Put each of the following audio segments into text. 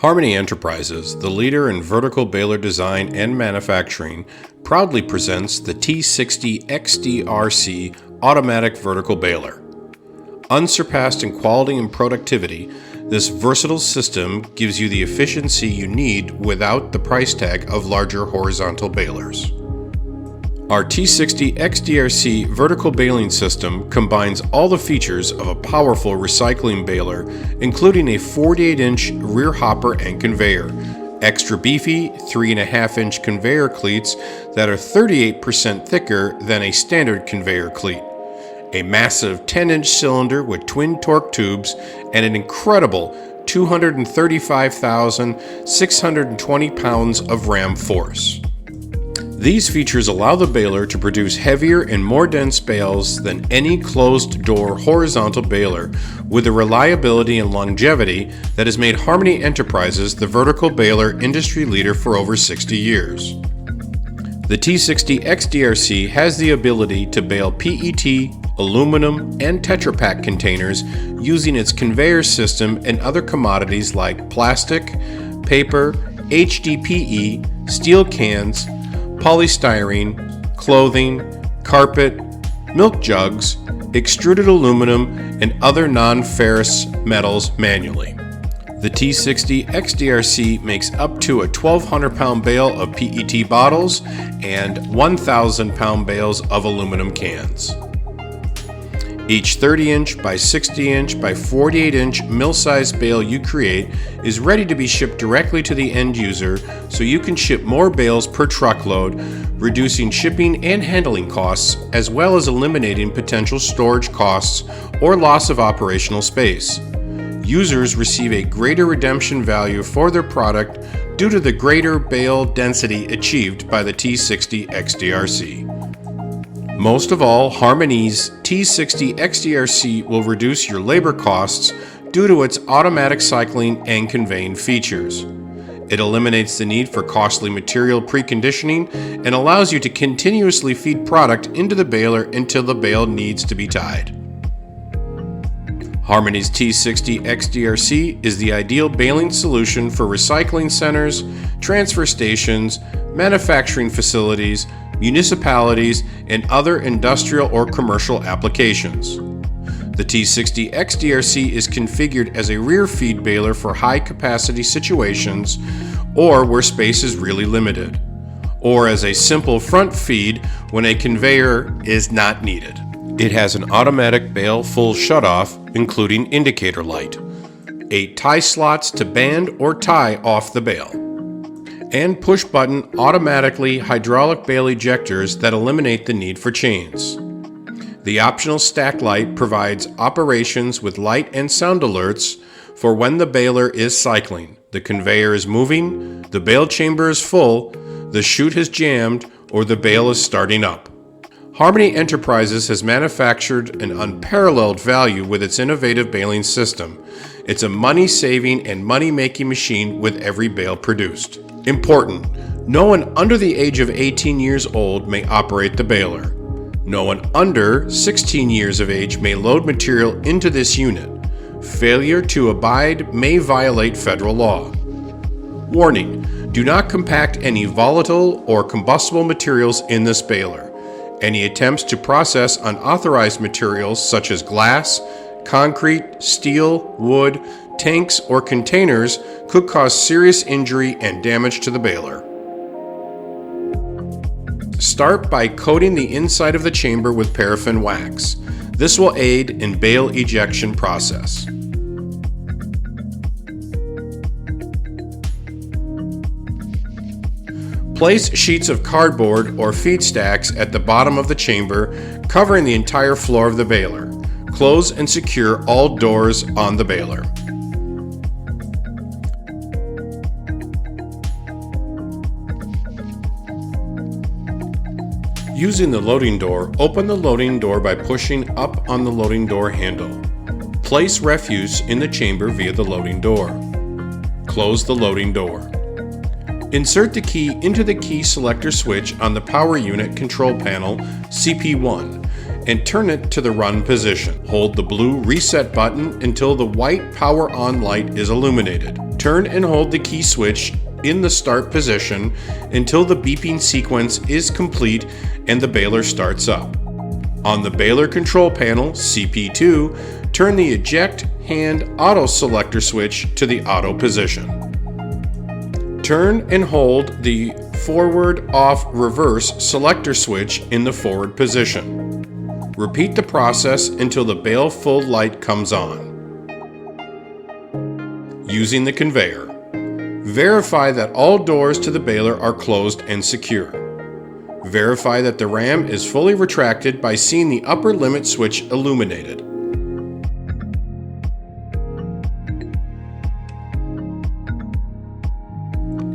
Harmony Enterprises, the leader in vertical baler design and manufacturing, proudly presents the T60XDRC automatic vertical baler. Unsurpassed in quality and productivity, this versatile system gives you the efficiency you need without the price tag of larger horizontal balers. Our T60XDRC vertical baling system combines all the features of a powerful recycling baler, including a 48-inch rear hopper and conveyor, extra beefy 3.5-inch conveyor cleats that are 38% thicker than a standard conveyor cleat, a massive 10-inch cylinder with twin torque tubes, and an incredible 235,620 pounds of ram force. These features allow the baler to produce heavier and more dense bales than any closed-door horizontal baler, with the reliability and longevity that has made Harmony Enterprises the vertical baler industry leader for over 60 years. The T60XDRC has the ability to bale PET, aluminum, and Tetra Pak containers using its conveyor system and other commodities like plastic, paper, HDPE, steel cans, polystyrene, clothing, carpet, milk jugs, extruded aluminum, and other non-ferrous metals manually. The T60XDRC makes up to a 1,200-pound bale of PET bottles and 1,000-pound bales of aluminum cans. Each 30-inch by 60-inch by 48-inch mill-sized bale you create is ready to be shipped directly to the end user, so you can ship more bales per truckload, reducing shipping and handling costs, as well as eliminating potential storage costs or loss of operational space. Users receive a greater redemption value for their product due to the greater bale density achieved by the T60XDRC. Most of all, Harmony's T60XDRC will reduce your labor costs due to its automatic cycling and conveying features. It eliminates the need for costly material preconditioning and allows you to continuously feed product into the baler until the bale needs to be tied. Harmony's T60XDRC is the ideal baling solution for recycling centers, transfer stations, manufacturing facilities, municipalities, and other industrial or commercial applications. The T60XDRC is configured as a rear feed baler for high-capacity situations or where space is really limited, or as a simple front feed when a conveyor is not needed. It has an automatic bale full shutoff, including indicator light, 8 tie slots to band or tie off the bale, and push-button automatically hydraulic bale ejectors that eliminate the need for chains. The optional stack light provides operations with light and sound alerts for when the baler is cycling, the conveyor is moving, the bale chamber is full, the chute has jammed, or the bale is starting up. Harmony Enterprises has manufactured an unparalleled value with its innovative baling system. It's a money-saving and money-making machine with every bale produced. Important: no one under the age of 18 years old may operate the baler. No one under 16 years of age may load material into this unit. Failure to abide may violate federal law. Warning: do not compact any volatile or combustible materials in this baler. Any attempts to process unauthorized materials such as glass, concrete, steel, wood, tanks, or containers could cause serious injury and damage to the baler. Start by coating the inside of the chamber with paraffin wax. This will aid in bale ejection process. Place sheets of cardboard or feed stacks at the bottom of the chamber, covering the entire floor of the baler. Close and secure all doors on the baler. Using the loading door, open the loading door by pushing up on the loading door handle. Place refuse in the chamber via the loading door. Close the loading door. Insert the key into the key selector switch on the power unit control panel CP1 and turn it to the run position. Hold the blue reset button until the white power on light is illuminated. Turn and hold the key switch in the start position until the beeping sequence is complete and the baler starts up. On the baler control panel, CP2, turn the eject hand auto selector switch to the auto position. Turn and hold the forward off reverse selector switch in the forward position. Repeat the process until the bale full light comes on. Using the conveyor. Verify that all doors to the baler are closed and secure. Verify that the ram is fully retracted by seeing the upper limit switch illuminated.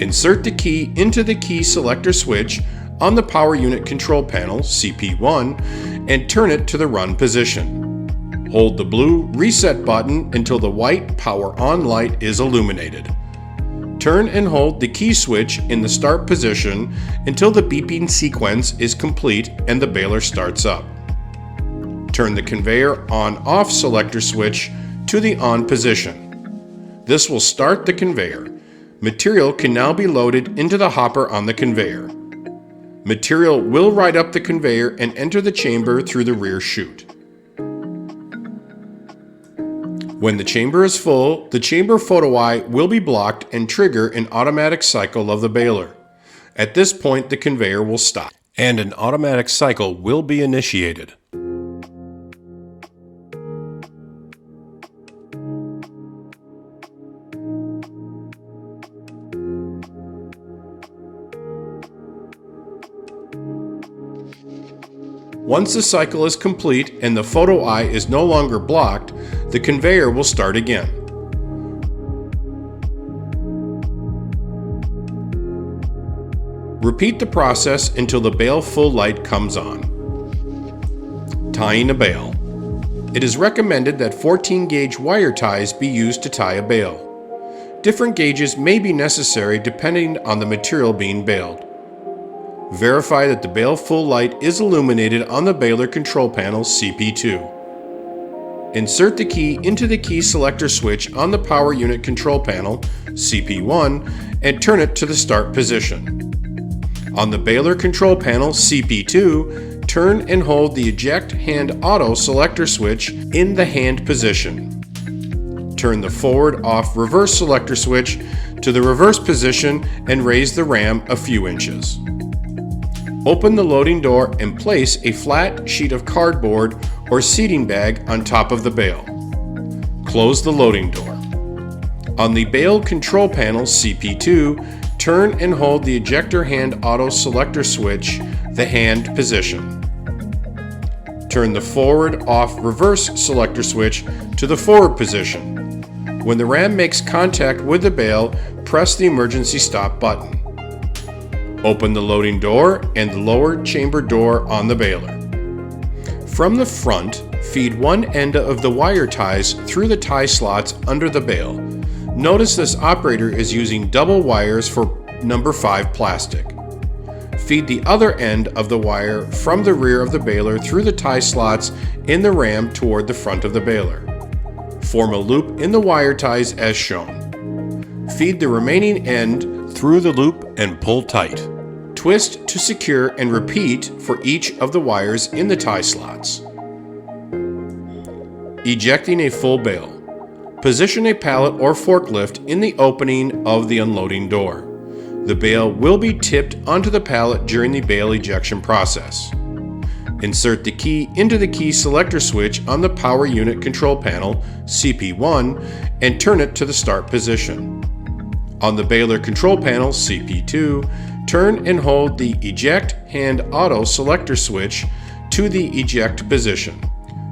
Insert the key into the key selector switch on the power unit control panel, CP1, and turn it to the run position. Hold the blue reset button until the white power on light is illuminated. Turn and hold the key switch in the start position until the beeping sequence is complete and the baler starts up. Turn the conveyor on-off selector switch to the on position. This will start the conveyor. Material can now be loaded into the hopper on the conveyor. Material will ride up the conveyor and enter the chamber through the rear chute. When the chamber is full, the chamber photo eye will be blocked and trigger an automatic cycle of the baler. At this point, the conveyor will stop, and an automatic cycle will be initiated. Once the cycle is complete and the photo eye is no longer blocked, the conveyor will start again. Repeat the process until the bale full light comes on. Tying a bale. It is recommended that 14 gauge wire ties be used to tie a bale. Different gauges may be necessary depending on the material being baled. Verify that the bale full light is illuminated on the baler control panel, CP2. Insert the key into the key selector switch on the power unit control panel, CP1, and turn it to the start position. On the baler control panel, CP2, turn and hold the eject hand auto selector switch in the hand position. Turn the forward off reverse selector switch to the reverse position and raise the ram a few inches. Open the loading door and place a flat sheet of cardboard or seating bag on top of the bale. Close the loading door. On the bale control panel, CP2, turn and hold the ejector hand auto selector switch, the hand position. Turn the forward off reverse selector switch to the forward position. When the ram makes contact with the bale, press the emergency stop button. Open the loading door and the lower chamber door on the baler. From the front, feed one end of the wire ties through the tie slots under the bale. Notice this operator is using double wires for number 5 plastic. Feed the other end of the wire from the rear of the baler through the tie slots in the ram toward the front of the baler. Form a loop in the wire ties as shown. Feed the remaining end through the loop and pull tight. Twist to secure and repeat for each of the wires in the tie slots. Ejecting a full bale. Position a pallet or forklift in the opening of the unloading door. The bale will be tipped onto the pallet during the bale ejection process. Insert the key into the key selector switch on the power unit control panel, CP1, and turn it to the start position. On the baler control panel, CP2, turn and hold the eject hand auto selector switch to the eject position.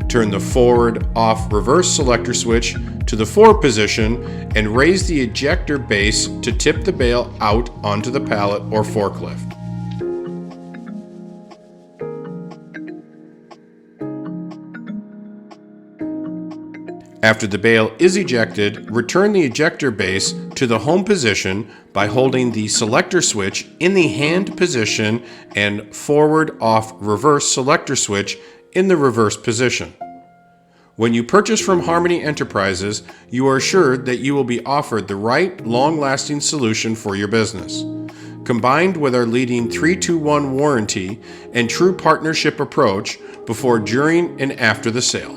Turn the forward off reverse selector switch to the forward position and raise the ejector base to tip the bale out onto the pallet or forklift. After the bale is ejected, return the ejector base to the home position by holding the selector switch in the hand position and forward off reverse selector switch in the reverse position. When you purchase from Harmony Enterprises, you are assured that you will be offered the right, long-lasting solution for your business. Combined with our leading 3-2-1 warranty and true partnership approach before, during, and after the sale.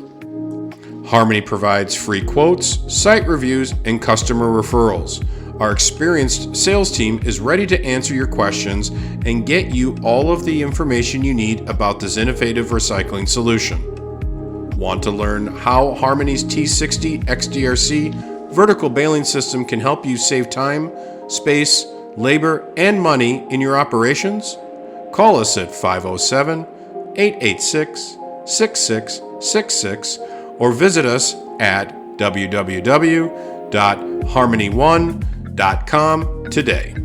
Harmony provides free quotes, site reviews, and customer referrals. Our experienced sales team is ready to answer your questions and get you all of the information you need about this innovative recycling solution. Want to learn how Harmony's T60XDRC vertical baling system can help you save time, space, labor, and money in your operations? Call us at 507-886-6666 or visit us at www.harmony1.com today.